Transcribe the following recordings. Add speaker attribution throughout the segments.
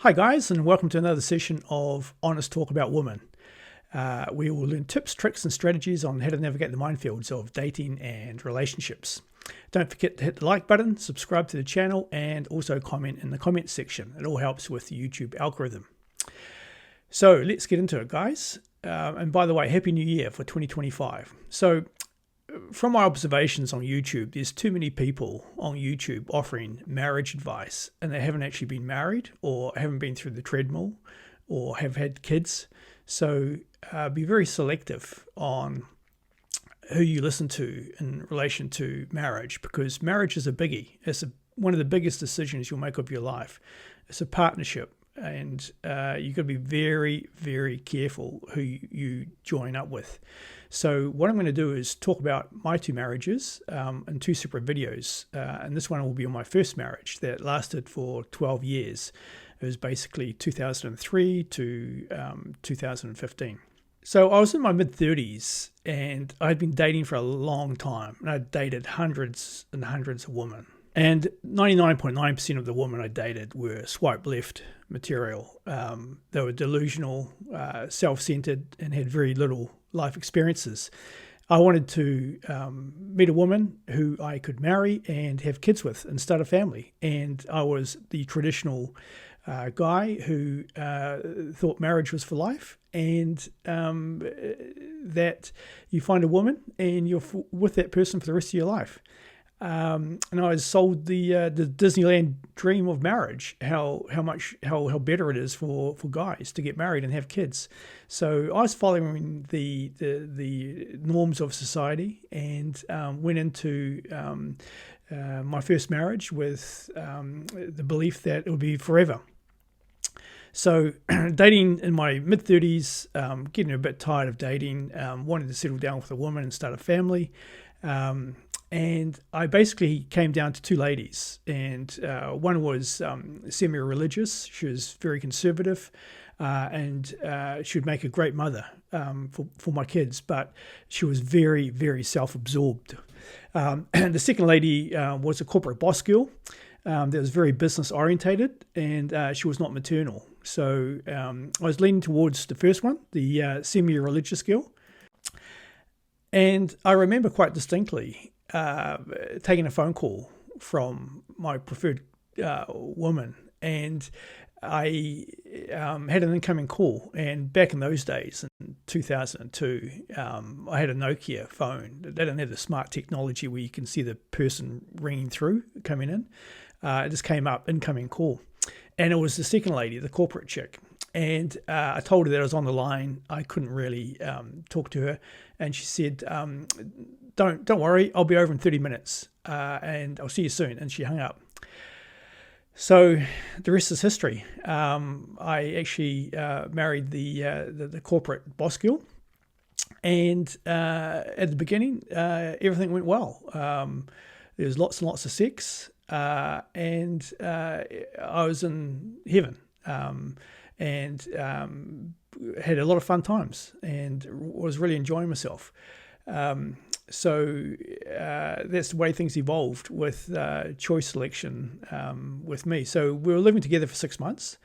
Speaker 1: Hi guys, and welcome to another session of Honest Talk About Women. We will learn tips, tricks and strategies on how to navigate the minefields of dating and relationships. Don't forget to hit the like button, subscribe to the channel, and also comment in the comments section. It all helps with the YouTube algorithm. So let's get into it, guys. And by the way, Happy New Year for 2025. So from my observations on YouTube, there's too many people on YouTube offering marriage advice and they haven't actually been married or haven't been through the treadmill or have had kids. So be very selective on who you listen to in relation to marriage, because marriage is a biggie. It's one of the biggest decisions you'll make of your life. It's a partnership, and you've got to be very, very careful who you join up with. So what I'm going to do is talk about my two marriages in two separate videos. And this one will be on my first marriage that lasted for 12 years. It was basically 2003 to 2015. So I was in my mid-30s and I'd been dating for a long time. And I'd dated hundreds and hundreds of women. And 99.9% of the women I dated were swipe left material. They were delusional, self-centered, and had very little life experiences. I wanted to meet a woman who I could marry and have kids with and start a family. And I was the traditional guy who thought marriage was for life, and that you find a woman and you're with that person for the rest of your life. And I was sold the Disneyland dream of marriage, how better it is for guys to get married and have kids. So I was following the norms of society and went into my first marriage with the belief that it would be forever. So dating in my mid-30s, getting a bit tired of dating, wanted to settle down with a woman and start a family. And I basically came down to two ladies, and one was semi-religious. She was very conservative, and she would make a great mother for my kids, but she was very, very self-absorbed. And the second lady was a corporate boss girl that was very business-orientated, and she was not maternal. So I was leaning towards the first one, the semi-religious girl. And I remember quite distinctly taking a phone call from my preferred woman, and I had an incoming call. And back in those days, in 2002, I had a Nokia phone. They didn't have the smart technology where you can see the person ringing through, coming in. It just came up, incoming call. And it was the second lady, the corporate chick. And I told her that I was on the line. I couldn't really talk to her. And she said, don't worry, I'll be over in 30 minutes and I'll see you soon. And she hung up. So the rest is history. I actually married the corporate boss girl. And at the beginning, everything went well. There was lots and lots of sex. And I was in heaven. And had a lot of fun times and was really enjoying myself. So that's the way things evolved with choice selection with me. So we were living together for 6 months,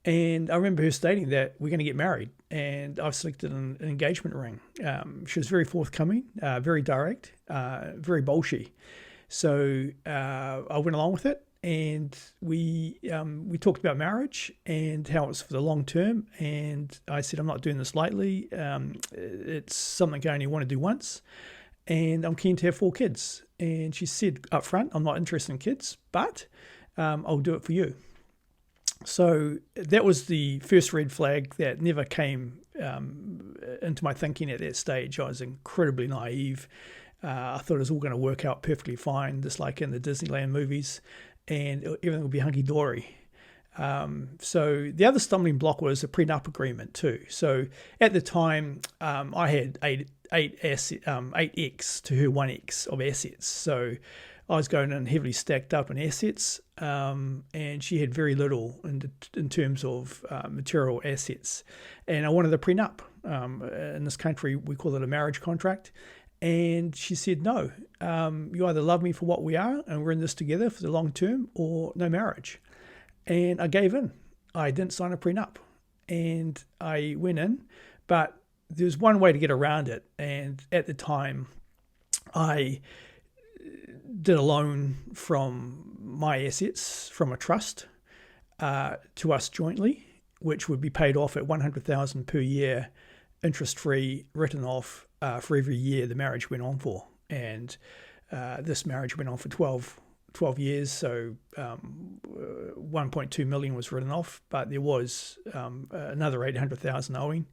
Speaker 1: and I remember her stating that we're going to get married, and I've selected an engagement ring. She was very forthcoming, very direct, very 𝗔𝗪𝐺. So I went along with it. And we talked about marriage and how it's for the long term. And I said, I'm not doing this lightly. It's something I only want to do once. And I'm keen to have 4 kids. And she said up front, I'm not interested in kids, but I'll do it for you. So that was the first red flag that never came into my thinking at that stage. I was incredibly naive. I thought it was all going to work out perfectly fine, just like in the Disneyland movies. And everything would be hunky-dory. So the other stumbling block was a prenup agreement too. So at the time, I had 8x to her 1x of assets. So I was going in heavily stacked up in assets, and she had very little in terms of material assets. And I wanted a prenup. In this country, we call it a marriage contract. And she said, no, you either love me for what we are and we're in this together for the long term, or no marriage. And I gave in. I didn't sign a prenup, and I went in, but there's one way to get around it. And at the time, I did a loan from my assets from a trust to us jointly, which would be paid off at $100,000 per year, interest-free, written off for every year the marriage went on for. And this marriage went on for 12 years, so 1.2 million was written off, but there was another 800,000 owing,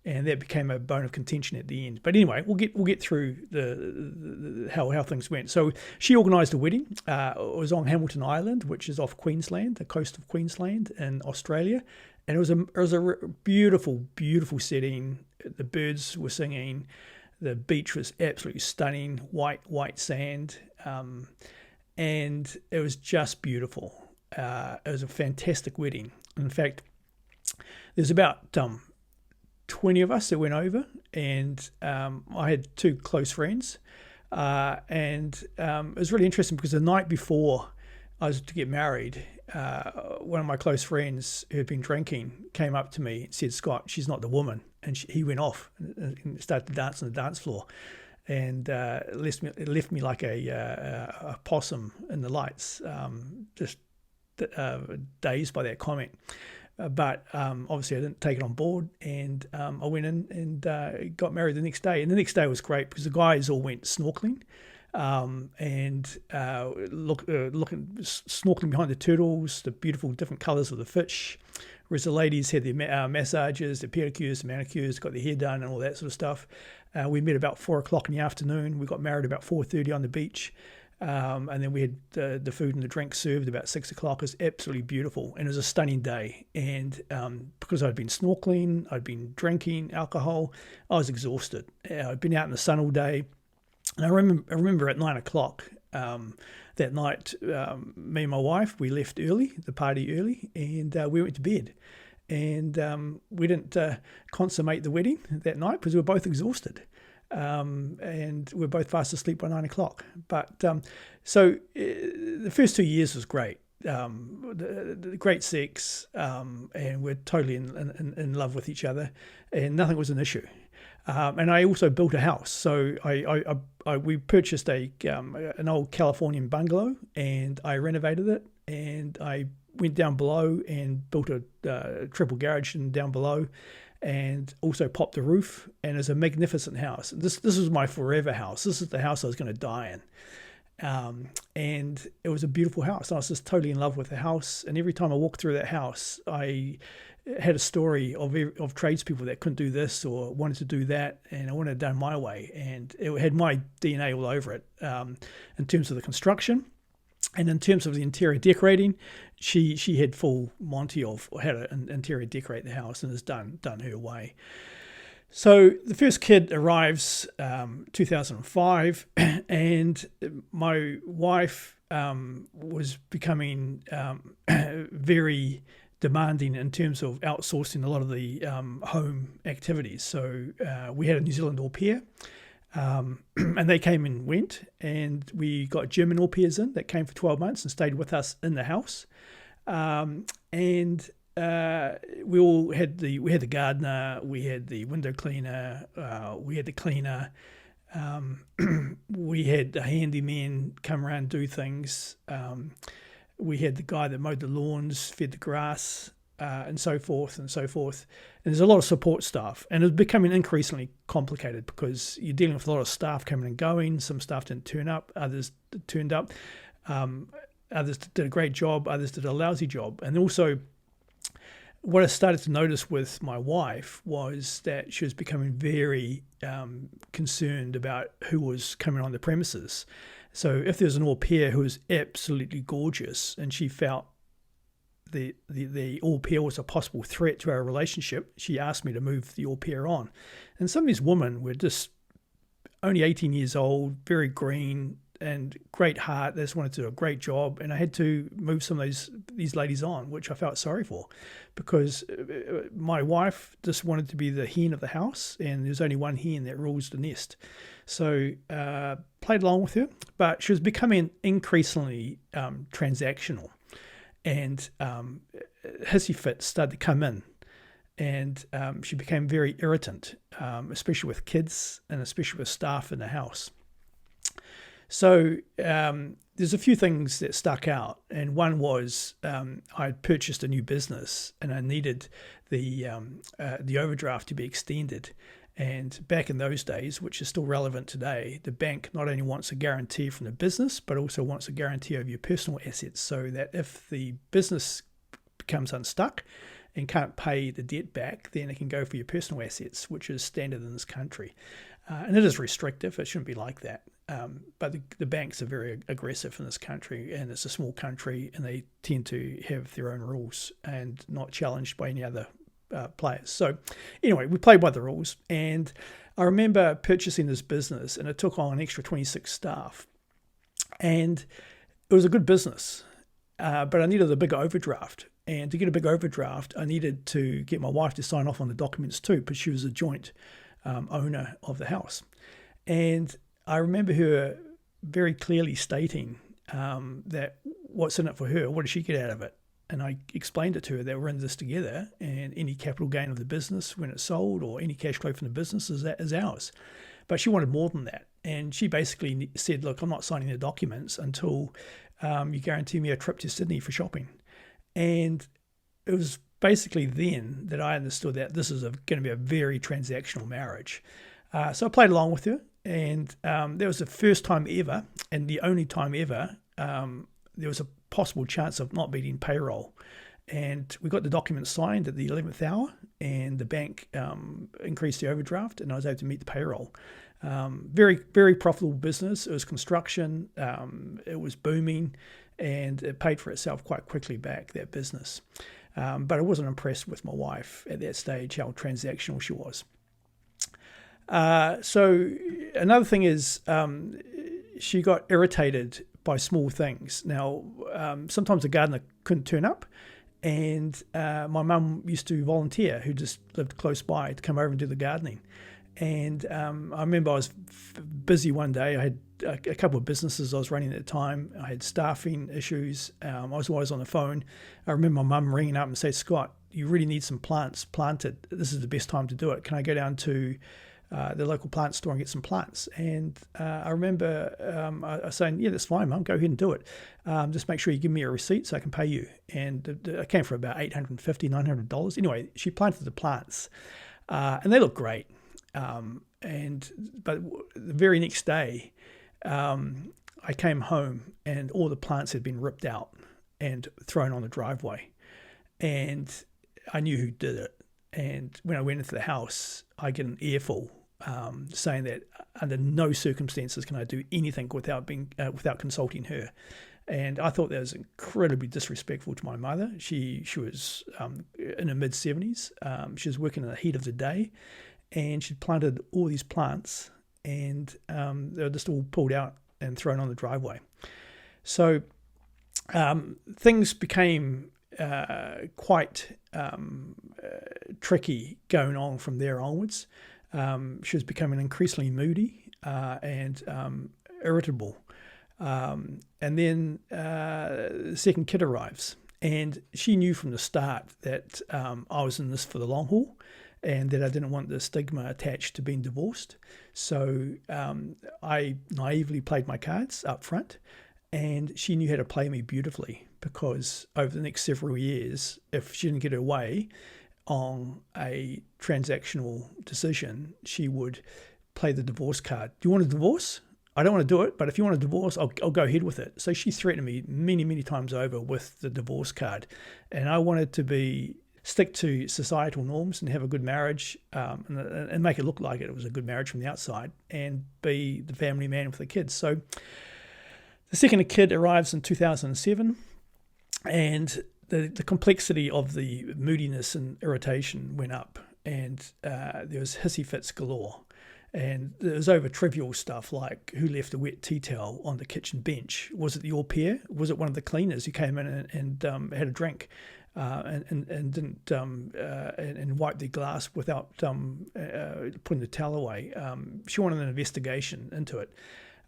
Speaker 1: and that became a bone of contention at the end. But anyway, we'll get through the how things went. So she organised a wedding. It was on Hamilton Island, which is off Queensland, the coast of Queensland in Australia, and it was a beautiful setting. The birds were singing. The beach was absolutely stunning, white sand, and it was just beautiful. It was a fantastic wedding. In fact, there's about 20 of us that went over, and I had two close friends, and it was really interesting because the night before I was to get married, one of my close friends who had been drinking came up to me and said, "Scott, she's not the woman," and he went off and started to dance on the dance floor, and it left me like a possum in the lights, just dazed by that comment. But obviously I didn't take it on board, and I went in and got married the next day. And the next day was great because the guys all went snorkeling, and looking snorkeling behind the turtles, the beautiful different colours of the fish, whereas the ladies had their massages, their pedicures, the manicures, got their hair done and all that sort of stuff. We met about 4 o'clock in the afternoon. We got married about 4:30 on the beach. And then we had the food and the drink served about 6 o'clock. It was absolutely beautiful, and it was a stunning day. And because I'd been snorkeling, I'd been drinking alcohol, I was exhausted. I'd been out in the sun all day. And I remember at 9 o'clock that night, me and my wife, we left the party early, and we went to bed. And we didn't consummate the wedding that night because we were both exhausted. And we're both fast asleep by 9 o'clock. But so the first 2 years was great. The great sex, and we're totally in love with each other, and nothing was an issue. And I also built a house. So we purchased an old Californian bungalow, and I renovated it, and I went down below and built a triple garage down below, and also popped the roof, and it's a magnificent house. This was my forever house. This is the house I was going to die in. And it was a beautiful house. I was just totally in love with the house, and every time I walked through that house, I had a story of tradespeople that couldn't do this or wanted to do that, and I wanted it done my way, and it had my DNA all over it, in terms of the construction. And in terms of the interior decorating, she had full Monty of how to interior decorate the house, and has done her way. So the first kid arrives 2005, and my wife was becoming very demanding in terms of outsourcing a lot of the home activities. So we had a New Zealand au pair. And they came and went, and we got German au pairs in that came for 12 months and stayed with us in the house. And we all had we had the gardener, we had the window cleaner, we had the cleaner, we had the handyman come around and do things. We had the guy that mowed the lawns, fed the grass, and so forth and so forth. And there's a lot of support staff, and it's becoming increasingly complicated because you're dealing with a lot of staff coming and going. Some staff didn't turn up, others turned up, others did a great job, others did a lousy job. And also what I started to notice with my wife was that she was becoming very concerned about who was coming on the premises. So if there's an au pair who was absolutely gorgeous and she felt the au pair was a possible threat to our relationship, she asked me to move the au pair on. And some of these women were just only 18 years old, very green and great heart. They just wanted to do a great job, and I had to move some of these ladies on, which I felt sorry for, because my wife just wanted to be the hen of the house, and there's only one hen that rules the nest. So played along with her, but she was becoming increasingly transactional. And hissy fits started to come in, and she became very irritant, especially with kids and especially with staff in the house. So there's a few things that stuck out, and one was I purchased a new business and I needed the overdraft to be extended. And back in those days, which is still relevant today, the bank not only wants a guarantee from the business, but also wants a guarantee of your personal assets, so that if the business becomes unstuck and can't pay the debt back, then it can go for your personal assets, which is standard in this country. And it is restrictive. It shouldn't be like that. But the banks are very aggressive in this country, and it's a small country, and they tend to have their own rules and not challenged by any other players. So anyway, we played by the rules, and I remember purchasing this business, and it took on an extra 26 staff, and it was a good business, but I needed a big overdraft. And to get a big overdraft, I needed to get my wife to sign off on the documents too, because she was a joint owner of the house. And I remember her very clearly stating that what's in it for her, what does she get out of it? And I explained it to her that we're in this together, and any capital gain of the business when it's sold or any cash flow from the business is ours. But she wanted more than that. And she basically said, look, I'm not signing the documents until you guarantee me a trip to Sydney for shopping. And it was basically then that I understood that this is going to be a very transactional marriage. So I played along with her, and that was the first time ever, and the only time ever, there was a possible chance of not meeting payroll. And we got the documents signed at the 11th hour, and the bank increased the overdraft, and I was able to meet the payroll. Very, very profitable business. It was construction. It was booming, and it paid for itself quite quickly back, that business. But I wasn't impressed with my wife at that stage, how transactional she was. So another thing is she got irritated by small things. Now, sometimes the gardener couldn't turn up, and my mum used to volunteer, who just lived close by, to come over and do the gardening. And I remember I was busy one day. I had a couple of businesses I was running at the time. I had staffing issues. I was always on the phone. I remember my mum ringing up and saying, Scott, you really need some plants planted. This is the best time to do it. Can I go down to the local plant store and get some plants? And I remember I was saying, yeah, that's fine, Mum, go ahead and do it. Just make sure you give me a receipt so I can pay you. And I came for about $850, $900. Anyway, she planted the plants, and they look great. But the very next day, I came home and all the plants had been ripped out and thrown on the driveway. And I knew who did it. And when I went into the house, I get an earful saying that under no circumstances can I do anything without consulting her. And I thought that was incredibly disrespectful to my mother. She was in her mid-70s. She was working in the heat of the day, and she'd planted all these plants, and they were just all pulled out and thrown on the driveway. So things became quite tricky going on from there onwards. She was becoming increasingly moody and irritable. And then the second kid arrives, and she knew from the start that I was in this for the long haul, and that I didn't want the stigma attached to being divorced. So I naively played my cards up front, and she knew how to play me beautifully, because over the next several years, if she didn't get her way on a transactional decision, she would play the divorce card. Do you want a divorce? I don't want to do it, but if you want a divorce, I'll go ahead with it. So she threatened me many, many times over with the divorce card. And I wanted to stick to societal norms and have a good marriage, and make it look like it was a good marriage from the outside, and be the family man with the kids. So the second kid arrives in 2007, and the complexity of the moodiness and irritation went up, and there was hissy fits galore. And it was over trivial stuff like who left a wet tea towel on the kitchen bench. Was it the au pair? Was it one of the cleaners who came in and had a drink and didn't and wiped their glass without putting the towel away? She wanted an investigation into it.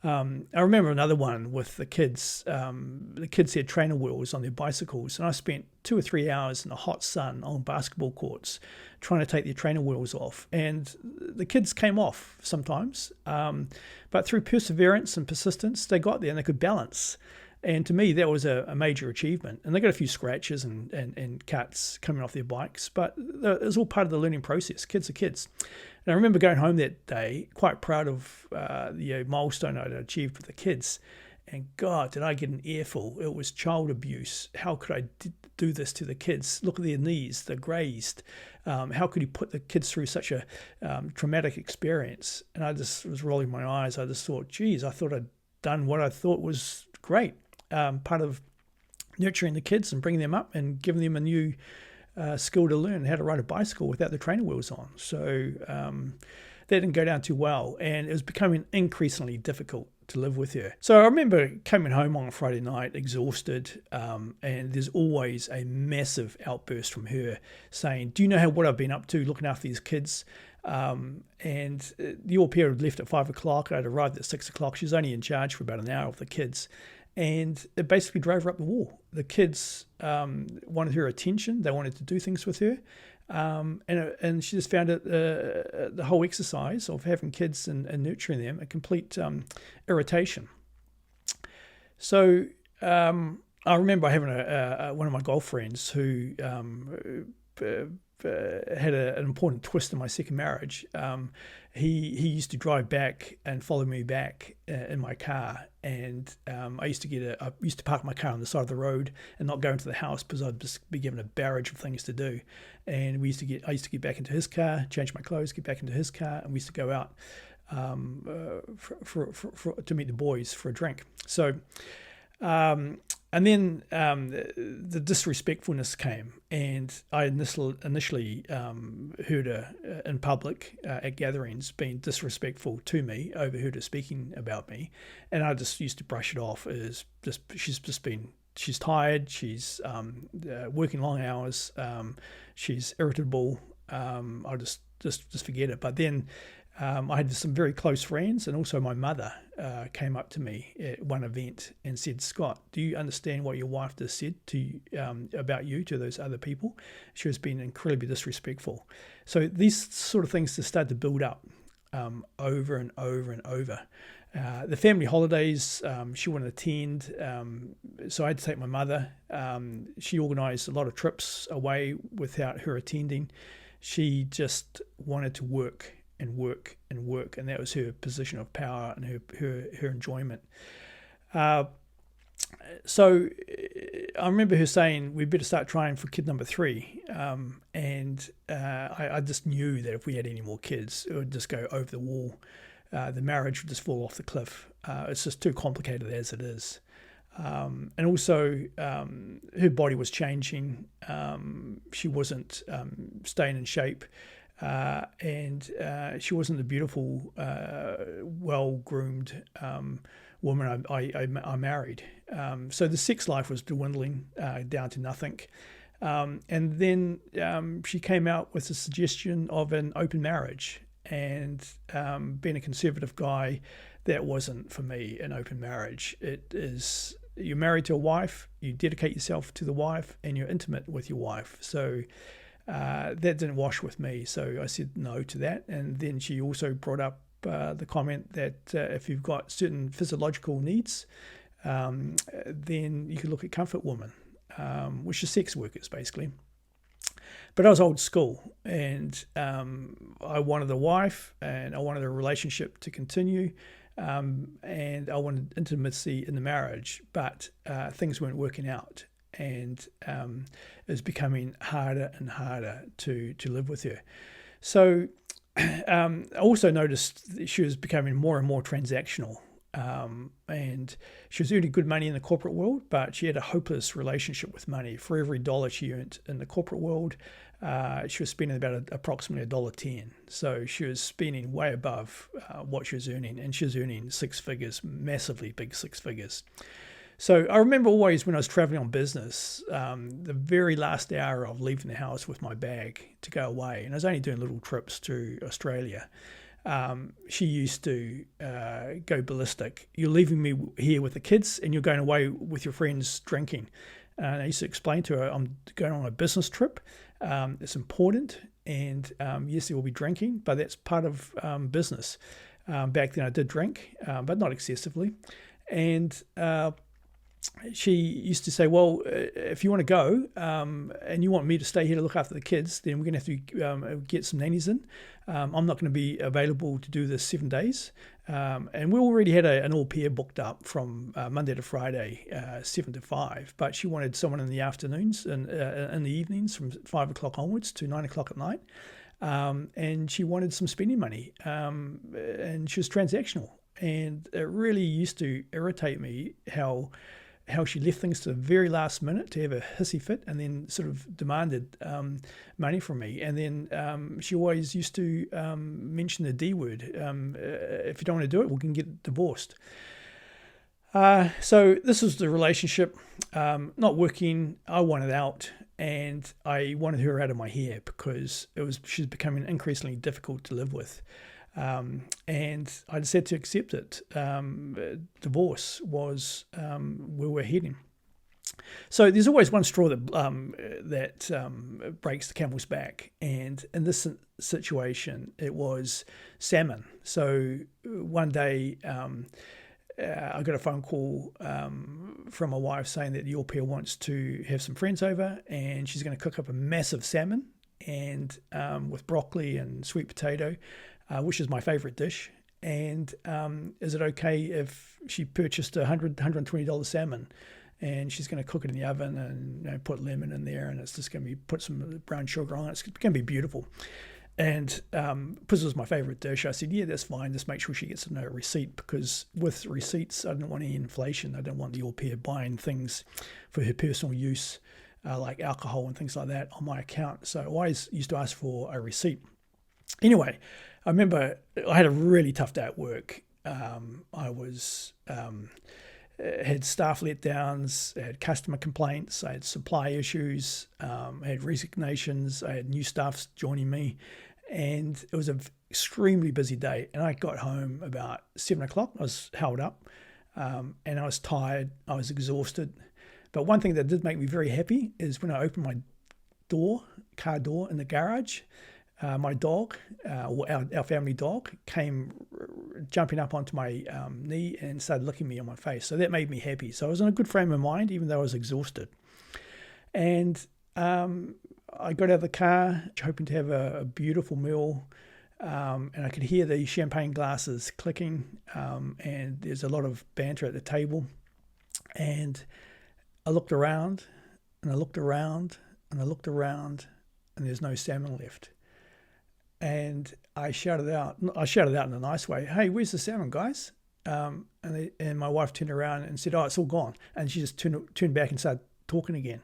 Speaker 1: I remember another one with the kids. The kids had trainer wheels on their bicycles, and I spent 2 or 3 hours in the hot sun on basketball courts trying to take their trainer wheels off. And the kids came off sometimes, but through perseverance and persistence, they got there and they could balance. And to me, that was a major achievement. And they got a few scratches and cuts coming off their bikes, but it was all part of the learning process. Kids are kids. And I remember going home that day, quite proud of the milestone I'd achieved with the kids. And God, did I get an earful. It was child abuse. How could I do this to the kids? Look at their knees, they're grazed. How could you put the kids through such a traumatic experience? And I just was rolling my eyes. I just thought, geez, I thought I'd done what I thought was great. Part of nurturing the kids and bringing them up and giving them a new skill to learn how to ride a bicycle without the trainer wheels on. So that didn't go down too well, and it was becoming increasingly difficult to live with her. So I remember coming home on a Friday night exhausted, and there's always a massive outburst from her saying, do you know what I've been up to looking after these kids? And the au pair had left at 5 o'clock. I'd arrived at 6 o'clock. She was only in charge for about an hour of the kids. And it basically drove her up the wall. The kids wanted her attention. They wanted to do things with her. And she just found it the whole exercise of having kids and nurturing them a complete irritation. So I remember having one of my golf friends who had an important twist in my second marriage. He used to drive back and follow me back in my car, and I used to park my car on the side of the road and not go into the house because I'd just be given a barrage of things to do. And I used to get back into his car, change my clothes, get back into his car, and we used to go out to meet the boys for a drink. So. And then the disrespectfulness came, and I initially heard her in public at gatherings being disrespectful to me, overheard her speaking about me, and I just used to brush it off as she's tired, she's working long hours, she's irritable. I'll just forget it. But then I had some very close friends, and also my mother came up to me at one event and said, Scott, do you understand what your wife just said to you, about you to those other people? She was being incredibly disrespectful. So these sort of things just started to build up over and over and over. The family holidays, she wouldn't attend, so I had to take my mother. She organised a lot of trips away without her attending. She just wanted to work and work and work, and that was her position of power and her enjoyment. So I remember her saying, we better start trying for kid number 3. And I just knew that if we had any more kids, it would just go over the wall. The marriage would just fall off the cliff. It's just too complicated as it is. And also, her body was changing. She wasn't staying in shape. And she wasn't a beautiful, well-groomed woman I married. So the sex life was dwindling down to nothing. And then she came out with the suggestion of an open marriage. And being a conservative guy, that wasn't for me an open marriage. It is, you're married to a wife, you dedicate yourself to the wife, and you're intimate with your wife. So that didn't wash with me, so I said no to that. And then she also brought up the comment that if you've got certain physiological needs, then you could look at comfort women, which are sex workers basically. But I was old school, and I wanted a wife, and I wanted a relationship to continue, and I wanted intimacy in the marriage, but things weren't working out. And it was becoming harder and harder to live with her. So I also noticed that she was becoming more and more transactional. And she was earning good money in the corporate world, but she had a hopeless relationship with money. For every dollar she earned in the corporate world, she was spending about approximately $1.10. So she was spending way above what she was earning, and she was earning 6 figures, massively big 6 figures. So I remember always when I was traveling on business, the very last hour of leaving the house with my bag to go away, and I was only doing little trips to Australia, she used to go ballistic. You're leaving me here with the kids and you're going away with your friends drinking. And I used to explain to her, I'm going on a business trip. It's important. And yes, there will be drinking, but that's part of business. Back then I did drink, but not excessively. And she used to say, well, if you want to go and you want me to stay here to look after the kids, then we're going to have to get some nannies in. I'm not going to be available to do this 7 days. And we already had an au pair booked up from Monday to Friday, 7 to 5. But she wanted someone in the afternoons and in the evenings from 5 o'clock onwards to 9 o'clock at night. And she wanted some spending money. And she was transactional. And it really used to irritate me how she left things to the very last minute to have a hissy fit and then sort of demanded money from me. And then she always used to mention the D word. If you don't want to do it, we can get divorced. So this was the relationship, not working. I wanted out, and I wanted her out of my hair because she was becoming increasingly difficult to live with. And I just had to accept it. Divorce was where we're heading. So there's always one straw that breaks the camel's back. And in this situation, it was salmon. So one day I got a phone call from my wife saying that the au pair wants to have some friends over and she's going to cook up a massive salmon and with broccoli and sweet potato. Which is my favorite dish. And is it okay if she purchased $120 salmon and she's going to cook it in the oven and put lemon in there and it's just going to be put some brown sugar on it. It's going to be beautiful. And because it was my favorite dish, I said, yeah, that's fine. Just make sure she gets a receipt because with receipts, I didn't want any inflation. I didn't want the au pair buying things for her personal use, like alcohol and things like that on my account. So I always used to ask for a receipt. Anyway, I remember I had a really tough day at work. I had staff letdowns, I had customer complaints, I had supply issues, I had resignations, I had new staff joining me, and it was an extremely busy day. And I got home about 7 o'clock. I was held up, and I was tired. I was exhausted. But one thing that did make me very happy is when I opened my car door in the garage. My dog, our family dog, came jumping up onto my knee and started licking me on my face. So that made me happy. So I was in a good frame of mind, even though I was exhausted. And I got out of the car, hoping to have a beautiful meal. And I could hear the champagne glasses clicking. And there's a lot of banter at the table. And I looked around, and I looked around, and I looked around, and there's no salmon left. And I shouted out in a nice way, hey, where's the salmon, guys? And my wife turned around and said, oh, it's all gone. And she just turned back and started talking again.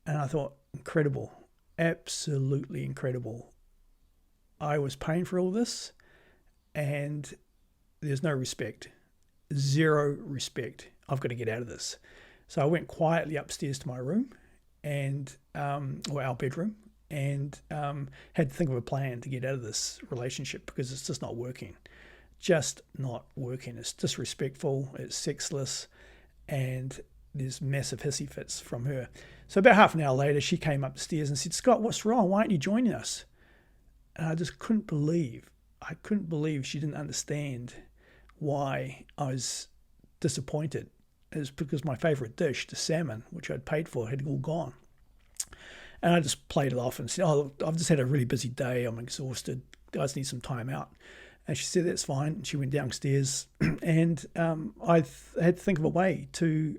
Speaker 1: And I thought, incredible, absolutely incredible. I was paying for all this and there's no respect, zero respect. I've got to get out of this. So I went quietly upstairs to my room or our bedroom, and had to think of a plan to get out of this relationship because it's just not working. Just not working. It's disrespectful, it's sexless, and there's massive hissy fits from her. So about half an hour later, she came upstairs and said, Scott, what's wrong? Why aren't you joining us? And I just couldn't believe she didn't understand why I was disappointed. It was because my favorite dish, the salmon, which I'd paid for, had all gone. And I just played it off and said, oh, I've just had a really busy day. I'm exhausted. I just need some time out. And she said, that's fine. And she went downstairs and I had to think of a way to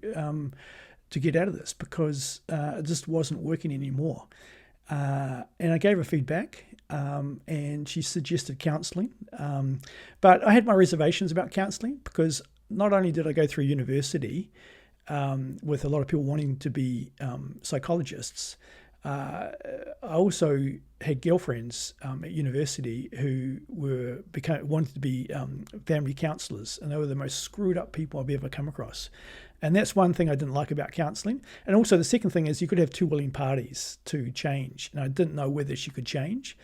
Speaker 1: get out of this because it just wasn't working anymore. And I gave her feedback and she suggested counselling. But I had my reservations about counselling because not only did I go through university with a lot of people wanting to be psychologists, I also had girlfriends at university who wanted to be family counsellors, and they were the most screwed up people I've ever come across. And that's one thing I didn't like about counselling. And also the second thing is you could have two willing parties to change, and I didn't know whether she could change.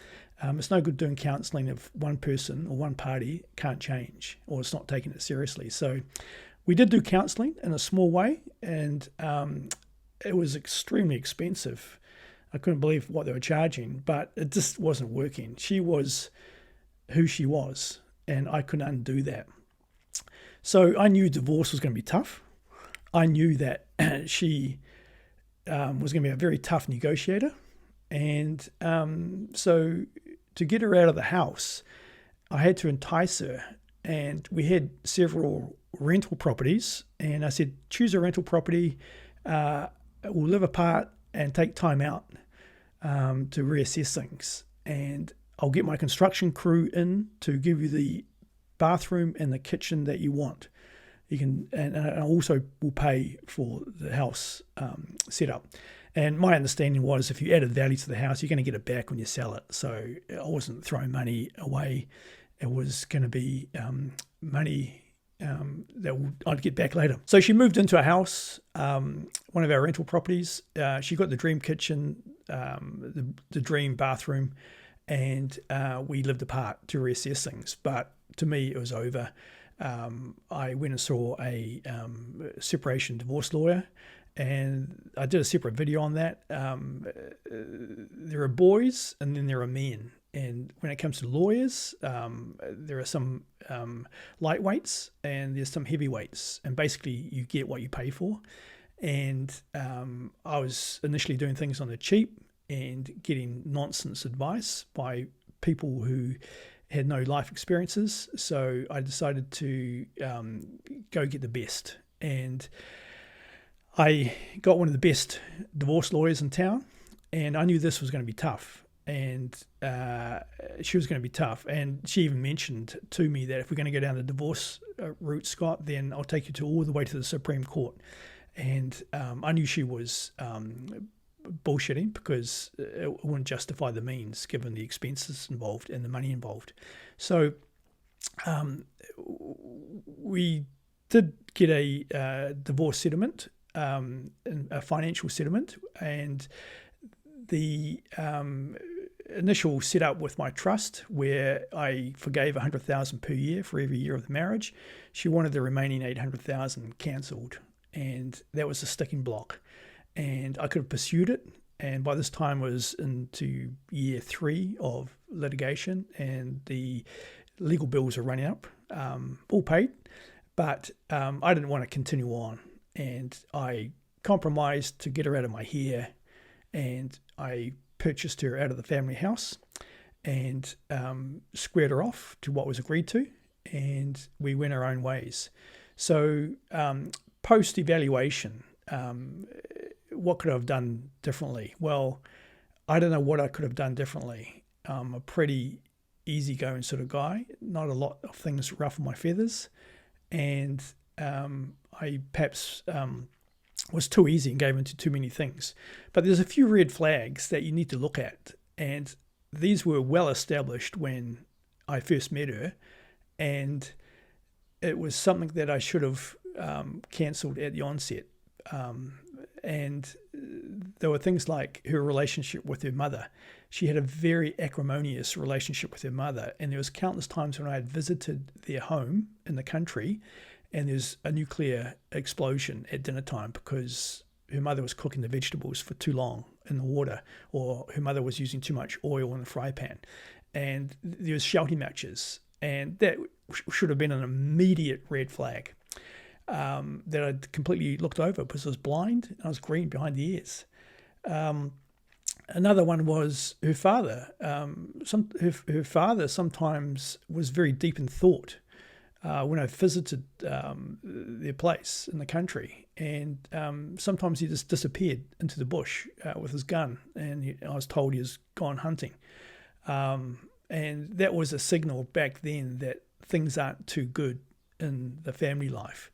Speaker 1: It's no good doing counselling if one person or one party can't change or it's not taking it seriously. So we did do counselling in a small way, and it was extremely expensive. I couldn't believe what they were charging, but it just wasn't working. She was who she was, and I couldn't undo that. So I knew divorce was going to be tough. I knew that she was going to be a very tough negotiator. And so to get her out of the house, I had to entice her. And we had several rental properties. And I said, choose a rental property. We'll live apart and take time out to reassess things. And I'll get my construction crew in to give you the bathroom and the kitchen that you want. You can, and I also will pay for the house setup. And my understanding was if you added value to the house, you're going to get it back when you sell it. So I wasn't throwing money away. It was going to be money that I'd get back later. So she moved into a house, one of our rental properties. She got the dream kitchen, the dream bathroom, and we lived apart to reassess things. But to me, it was over. I went and saw a separation divorce lawyer, and I did a separate video on that. There are boys and then there are men. And when it comes to lawyers, there are some lightweights and there's some heavyweights. And basically, you get what you pay for. And I was initially doing things on the cheap and getting nonsense advice by people who had no life experiences. So I decided to go get the best. And I got one of the best divorce lawyers in town. And I knew this was going to be tough. And she was going to be tough. And she even mentioned to me that if we're going to go down the divorce route, Scott, then I'll take you all the way to the Supreme Court. And I knew she was bullshitting because it wouldn't justify the means given the expenses involved and the money involved. So we did get a divorce settlement, a financial settlement, and the initial setup with my trust where I forgave $100,000 per year for every year of the marriage. She wanted the remaining $800,000 cancelled, and that was a sticking block. And I could have pursued it, and by this time I was into year 3 of litigation, and the legal bills are running up, all paid, but I didn't want to continue on, and I compromised to get her out of my hair, and I purchased her out of the family house and squared her off to what was agreed to, and we went our own ways. So post-evaluation, what could I have done differently? Well, I don't know what I could have done differently. I'm a pretty easygoing sort of guy, not a lot of things ruffle my feathers, and I perhaps was too easy and gave into too many things. But there's a few red flags that you need to look at, and these were well established when I first met her, and it was something that I should have cancelled at the onset. And there were things like her relationship with her mother. She had a very acrimonious relationship with her mother, and there was countless times when I had visited their home in the country and there's a nuclear explosion at dinner time because her mother was cooking the vegetables for too long in the water, or her mother was using too much oil in the fry pan. And there was shouting matches, and that should have been an immediate red flag that I'd completely looked over because I was blind and I was green behind the ears. Another one was her father. Her father sometimes was very deep in thought. When I visited their place in the country, and sometimes he just disappeared into the bush with his gun, and I was told he was gone hunting. And that was a signal back then that things aren't too good in the family life.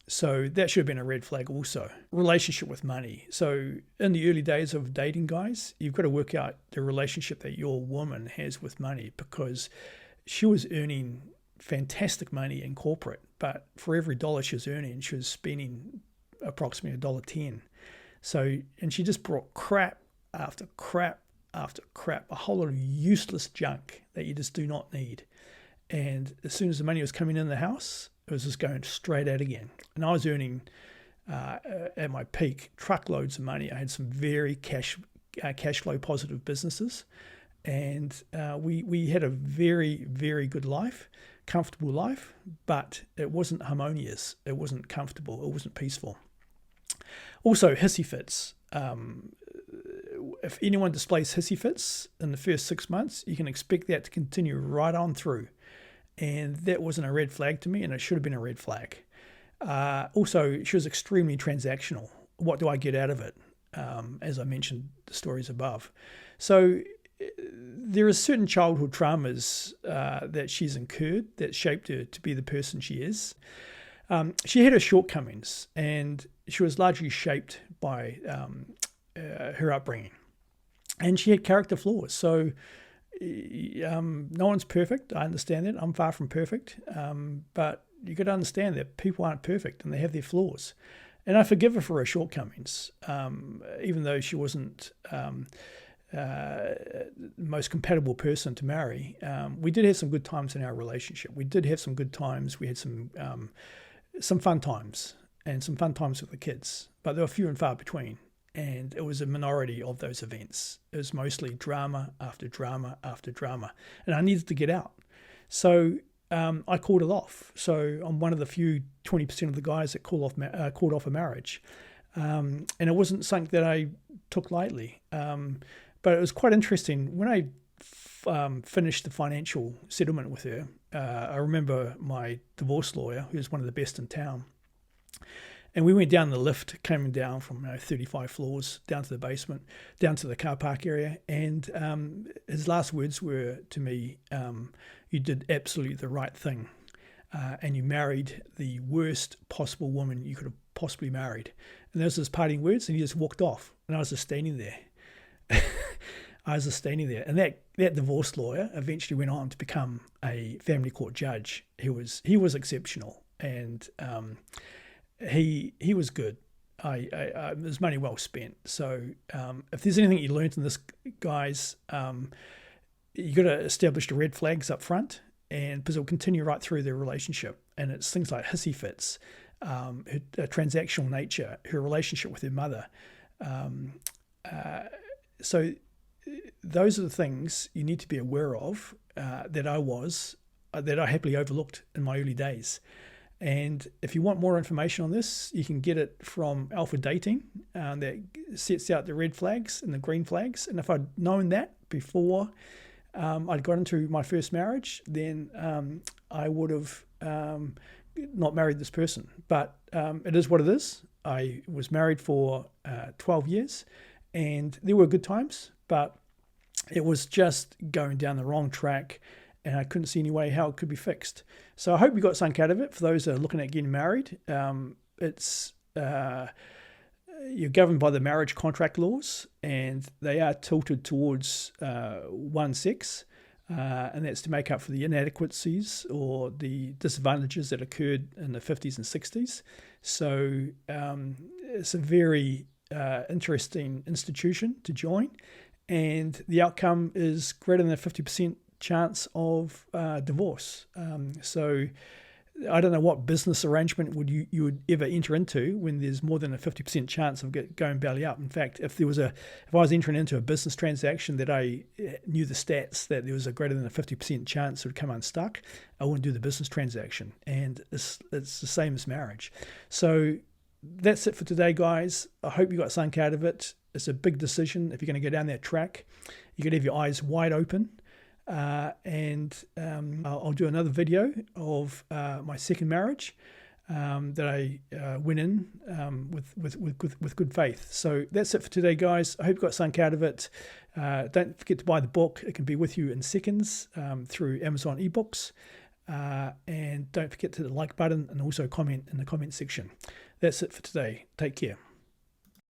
Speaker 1: So that should have been a red flag also. Relationship with money. So in the early days of dating, guys, you've got to work out the relationship that your woman has with money, because she was earning fantastic money in corporate, but for every dollar she was earning, she was spending approximately $1.10. So, and she just brought crap after crap after crap, a whole lot of useless junk that you just do not need. And as soon as the money was coming in the house, it was just going straight out again. And I was earning, at my peak, truckloads of money. I had some very cash flow positive businesses, and we had a very, very good life, comfortable life, but it wasn't harmonious. It wasn't comfortable. It wasn't peaceful. Also, hissy fits. If anyone displays hissy fits in the first 6 months, you can expect that to continue right on through. And that wasn't a red flag to me, and it should have been a red flag. Also, she was extremely transactional. What do I get out of it? As I mentioned, the stories above. So there are certain childhood traumas that she's incurred that shaped her to be the person she is. She had her shortcomings, and she was largely shaped by her upbringing. And she had character flaws. So no one's perfect. I understand that. I'm far from perfect. But you got to understand that people aren't perfect and they have their flaws. And I forgive her for her shortcomings, even though she wasn't the most compatible person to marry. We did have some good times in our relationship. We did have some good times. We had some fun times and some fun times with the kids, but they were few and far between. And it was a minority of those events. It was mostly drama after drama after drama. And I needed to get out. So I called it off. So I'm one of the few 20% of the guys that called off a marriage. And it wasn't something that I took lightly. But it was quite interesting. When I finished the financial settlement with her, I remember my divorce lawyer, who's one of the best in town, and we went down the lift, came down from 35 floors down to the basement, down to the car park area. And his last words were to me, you did absolutely the right thing. And you married the worst possible woman you could have possibly married. And those were his parting words, and he just walked off. And I was just standing there. And that divorce lawyer eventually went on to become a family court judge. He was exceptional, and he was good. It was money well spent. So if there's anything you learned in this, guys, you got to establish the red flags up front, and because it'll continue right through their relationship. And it's things like hissy fits, her transactional nature, her relationship with her mother. So those are the things you need to be aware of that I happily overlooked in my early days. And if you want more information on this, you can get it from Alpha Dating, that sets out the red flags and the green flags. And if I'd known that before I'd got into my first marriage, then I would have not married this person. But it is what it is. I was married for 12 years, and there were good times, but it was just going down the wrong track, and I couldn't see any way how it could be fixed. So I hope you got something out of it. For those that are looking at getting married, you're governed by the marriage contract laws, and they are tilted towards one sex, and that's to make up for the inadequacies or the disadvantages that occurred in the 50s and 60s. So it's a very interesting institution to join, and the outcome is greater than a 50% chance of divorce. So I don't know what business arrangement you would ever enter into when there's more than a 50% chance of going belly up. In fact, if I was entering into a business transaction that I knew the stats that there was a greater than a 50% chance it would come unstuck, I wouldn't do the business transaction. And it's the same as marriage. So that's it for today, guys. I hope you got something out of it. It's a big decision. If you're going to go down that track, you got to have your eyes wide open. And I'll do another video of my second marriage that I went in with good faith. So that's it for today, guys. I hope you got something out of it. Don't forget to buy the book. It can be with you in seconds through Amazon ebooks. And don't forget to hit the like button and also comment in the comment section. That's it for today. Take care.